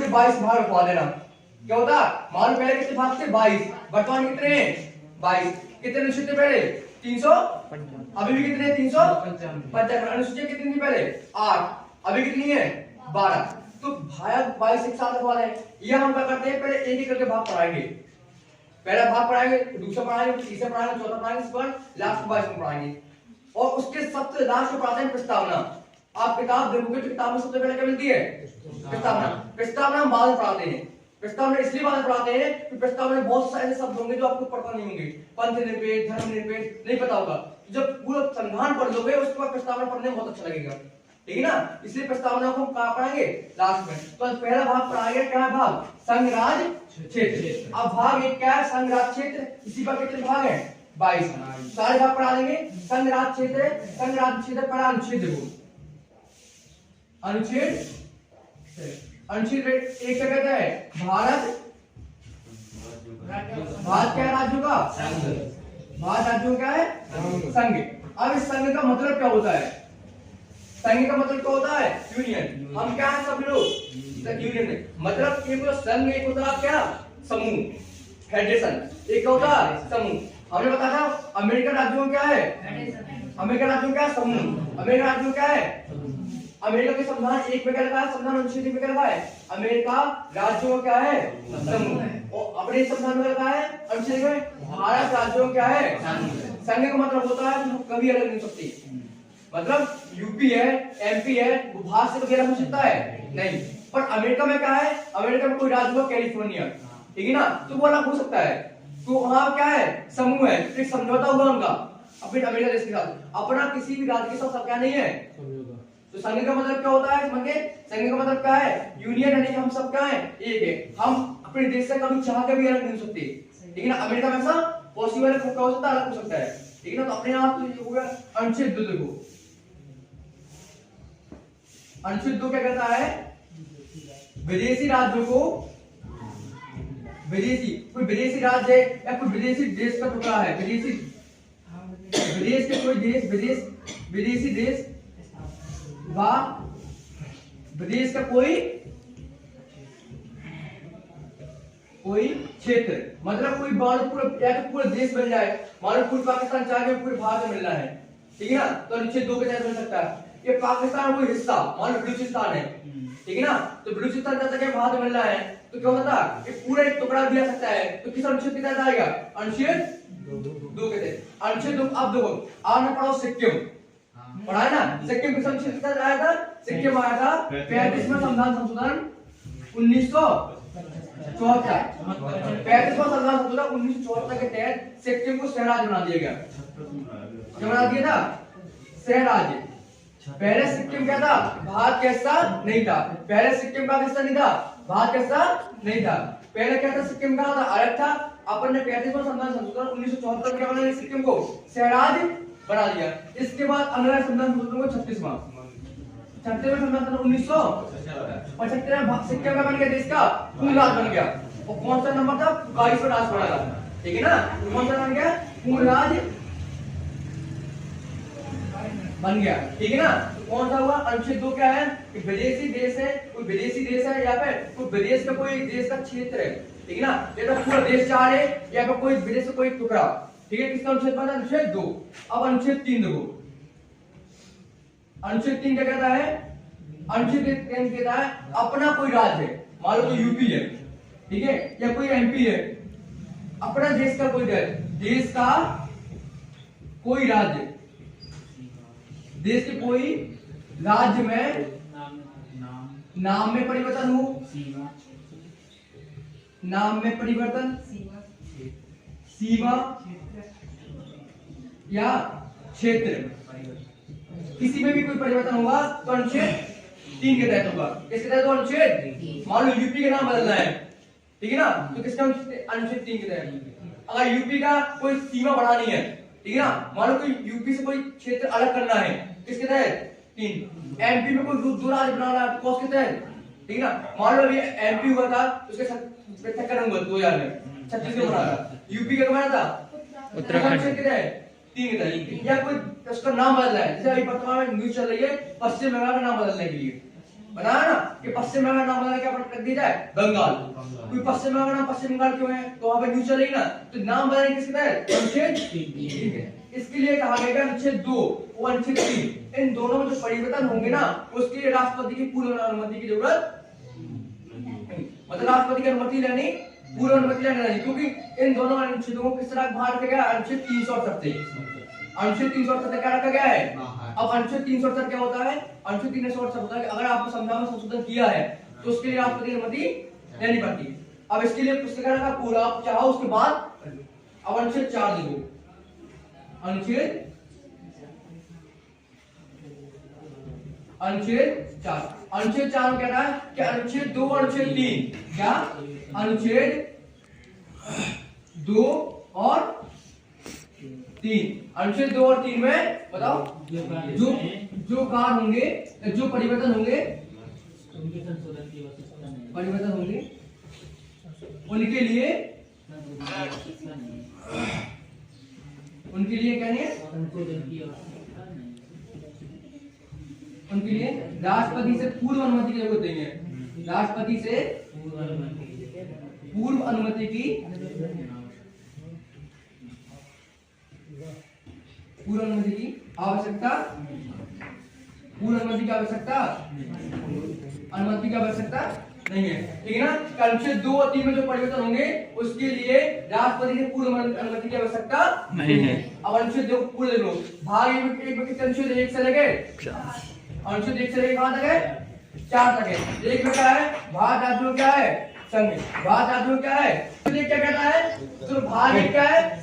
पूरे 22 भाग रखवा देना। क्या होता, मान लो पहले कितने भाग थे 22, वर्तमान कितने हैं 22। कितने अनुच्छेद थे पहले 300, अभी भी कितने 355। अनुसूचियां कितनी थी पहले 8, अभी कितनी है 12। तो भाग 22 एक साथ रखवा दें। ये हम क्या करते हैं, पहले एक एक करके भाग पढ़ाएंगे। पहला भाग पढ़ाएंगे, दूसरा पढ़ाएंगे, तीसरा पढ़ाएंगे, चौथा पढ़ाएंगे, इस पर लास्ट 22 में पढ़ाएंगे। और उसके सबसे लास्ट में पढ़ाते हैं प्रस्तावना। आप किताब देखोगे तो किताब में सबसे पहले क्या मिलती है प्रस्तावना। प्रस्तावना हम बाद में पढ़ाते हैं। प्रस्तावना इसलिए बाद में पढ़ाते हैं कि प्रस्तावना में बहुत सारे शब्द होंगे जो आपको पता नहीं होंगे। पंथ निरपेक्ष, धर्म निरपेक्ष नहीं पता होगा। जब पूरा संविधान पढ़ लोगे उसके बाद प्रस्तावना पढ़ने में बहुत अच्छा लगेगा, ठीक है ना। इसलिए प्रस्तावना को हम कहाँ पढ़ाएंगे लास्ट में। तो पहला भाग पढ़ाएंगे, क्या है भाग संघ राज्य क्षेत्र। अब भाग एक क्या है संघ राज्य क्षेत्र, इसी पर कितने भाग है 22। सारे भाग पढ़ा देंगे। संघ राज्य क्षेत्र, संघ राज्य क्षेत्र पर अनुच्छेद देखो, अनुच्छेद अनुच्छेद एक क्या कहता है भारत, भारत क्या है राज्यों का, भारत राज्यों क्या है संघ। अब इस संघ का मतलब क्या होता है, संघ का मतलब क्या होता है यूनियन। हम क्या है सब लोग यूनियन में, मतलब एक होता संघ, एक होता क्या समूह फेडरेशन, एक होता समूह। हमने बताया था अमेरिकन राज्यों क्या है, अमेरिकन राज्यों क्या है समूह। अमेरिकन राज्यों क्या है, अमेरिका के संविधान एक में क्या लिखा है, संविधान अनुच्छेद में क्या लिखा है अमेरिका राज्यों क्या है समूह। और अपने संविधान में लिखा है अनुच्छेद में भारत राज्यों क्या है संघ। का मतलब होता है कभी अलग नहीं हो सकती। मतलब यूपी है, एमपी है, वो भारत से कभी अलग हो सकता है नहीं। पर अमेरिका में क्या है, अमेरिका में कोई राज्य होगा कैलिफोर्निया, ठीक है ना, तो वो अलग हो सकता है। तो वहां क्या है समूह है, एक समझौता हुआ उनका अपने अमेरिका देश के साथ। अपना किसी भी राज्य के साथ सब क्या नहीं है। तो संघ का मतलब क्या होता है समझे, संघ का मतलब क्या है यूनियन, यानी हम सब क्या है एक है। हम अपने देश से कभी चाह के भी अलग नहीं हो सकते, ठीक है ना। अमेरिका में ऐसा पॉसिबल है, हो सकता है अलग हो सकता है, ठीक है ना। तो अपने आप तो हो गया अनुच्छेद 2 देखो, अनुच्छेद 2 क्या कहता है विदेशी राज्यों को, विदेशी कोई विदेशी राज्य है या कोई विदेशी देश का टुकड़ा है, विदेशी विदेश के कोई देश, विदेशी देश व विदेश का कोई क्षेत्र, मतलब कोई पूरा या तो पूरा देश बन जाए, मान लो पूरे पाकिस्तान चाहे पूरे भारत में मिलना है, ठीक है ना, तो अनुच्छेद 2 के तहत मिल सकता है। ये पाकिस्तान कोई हिस्सा मान लो बलूचिस्तान है, ठीक है ना, तो बलूचिस्तान का क्या भारत में मिलना है, तो क्या होता है ये पूरा एक टुकड़ा दिया सकता है। तो किस अनुच्छेद के तहत आएगा अनुच्छेद 2 के तहत। अनुच्छेद 2 अब देखो आपने पढ़ा सिक्किम पढ़ा है ना, सिक्किम किस अनुच्छेद के तहत आया था, सिक्किम आया था 35वां संविधान संशोधन 1974, 35वां संविधान संशोधन 1974 के तहत सिक्किम को सहराज्य बना दिया गया। क्या बना दिया था सहराज्य। पहले सिक्किम क्या था भारत का हिस्सा नहीं था, पहले सिक्किम का हिस्सा नहीं था, भारत का हिस्सा नहीं था। पहले क्या था सिक्किम का था अलग था, अपन ने 35वां संविधान संशोधन 1974 में क्या बना दिया सिक्किम को सहराज्य बना दिया। इसके बाद अगला संविधान संशोधन 36वां संविधान 1975 में सिक्किम का बन गया देश का पूर्ण राज्य बन गया। और कौन सा नंबर था 22वां राज्य बना था, ठीक है ना, कौन सा बन गया पूर्ण राज्य बन गया, ठीक है ना। तो कौन सा हुआ अनुच्छेद 2 क्या है कि विदेशी देश है, कोई विदेशी देश है या फिर कोई विदेश का कोई देश का क्षेत्र है, ठीक है ना, या तो पूरा देश चाह रहे या फिर कोई विदेश का कोई टुकड़ा, ठीक है। किसका अनुच्छेद बना अनुच्छेद 2। अब अनुच्छेद 3 देखो, अनुच्छेद 3 क्या कहता है, अनुच्छेद 3 कहता है अपना कोई राज्य है, मान लो तो यूपी है, ठीक है, या कोई एमपी है, अपना देश का कोई देश का कोई राज्य, देश के कोई राज्य में नाम में परिवर्तन हो, नाम में परिवर्तन, सीमा या क्षेत्र, किसी में भी कोई परिवर्तन होगा तो अनुच्छेद 3 के तहत होगा। किसके तहत होगा अनुच्छेद, मान लो यूपी का नाम बदलना है, ठीक है ना, तो किसका अनुच्छेद 3 के तहत। अगर यूपी का कोई सीमा बढ़ानी है, ठीक है ना, मान लो कोई यूपी से कोई क्षेत्र अलग करना है, किसके तहत 3। एमपी में कोई दो राज्य बनाना है तो किसके तहत, ठीक है ना, मान लो अभी एमपी हुआ था उसके चक्कर हुआ 2000 में 36 में बना था, यूपी का बना था उत्तराखंड के तहत 3 के तहत। या कोई उसका नाम बदलना है, जैसे अभी वर्तमान में न्यूज चल रही है पश्चिम बंगाल का नाम बदलने के लिए, बनाया ना कि पश्चिम बंगाल नाम बदल के अपन रख दिया जाए बंगाल। कोई पश्चिम बंगाल नाम पश्चिम बंगाल क्यों है, तो वहां पे न्यूज चलेगी ना, तो नाम बदलने किसके तहत, अनुच्छेद 3 इसके लिए कहा गया अनुच्छेद 2 और अनुच्छेद 3 इन दोनों में जो परिवर्तन होंगे ना उसके लिए राष्ट्रपति की पूर्व अनुमति की जरूरत नहीं, मतलब राष्ट्रपति की अनुमति लेनी, पूर्व अनुमति लेनी नहीं, क्योंकि इन दोनों अनुच्छेदों को किस तरह बाहर रखा गया, अनुच्छेद 368 से। अनुच्छेद 368 क्या रखा गया है। अब अनुच्छेद 368 क्या होता है, अनुच्छेद 368 होता है कि अगर आपने संविधान में संशोधन किया है तो उसके लिए राष्ट्रपति की अनुमति लेनी पड़ती है। अब इसके लिए पुस्तक का पूरा आप चाहो उसके बाद। अब अनुच्छेद 4 देखो, अनुच्छेद 4 अनुच्छेद 4 में कह रहा है कि अनुच्छेद 2 और अनुच्छेद 3 क्या, अनुच्छेद 2 और 3 अनुच्छेद 2 और 3 में बताओ जो कार्य होंगे, जो परिवर्तन होंगे उनके लिए कहने उनके लिए राष्ट्रपति से पूर्व अनुमति की जरूरत देंगे, राष्ट्रपति से पूर्व अनुमति की आवश्यकता, अनुमति की आवश्यकता नहीं है, ठीक है ना। अनुच्छेद 2 और 3 में जो परिवर्तन होंगे उसके लिए राष्ट्रपति से पूर्व अनुमति की आवश्यकता नहीं है। अब अनुच्छेद 2 पूरे देख लो, भाग एक में कितने अनुच्छेद 1 से लेके अनुच्छेद 1 से लेके कहां तक है, 4 तक है। एक में क्या है, भारत राज्यों क्या है, संघ। भारत राज्यों क्या है, क्या कहता है, तो भाग क्या है,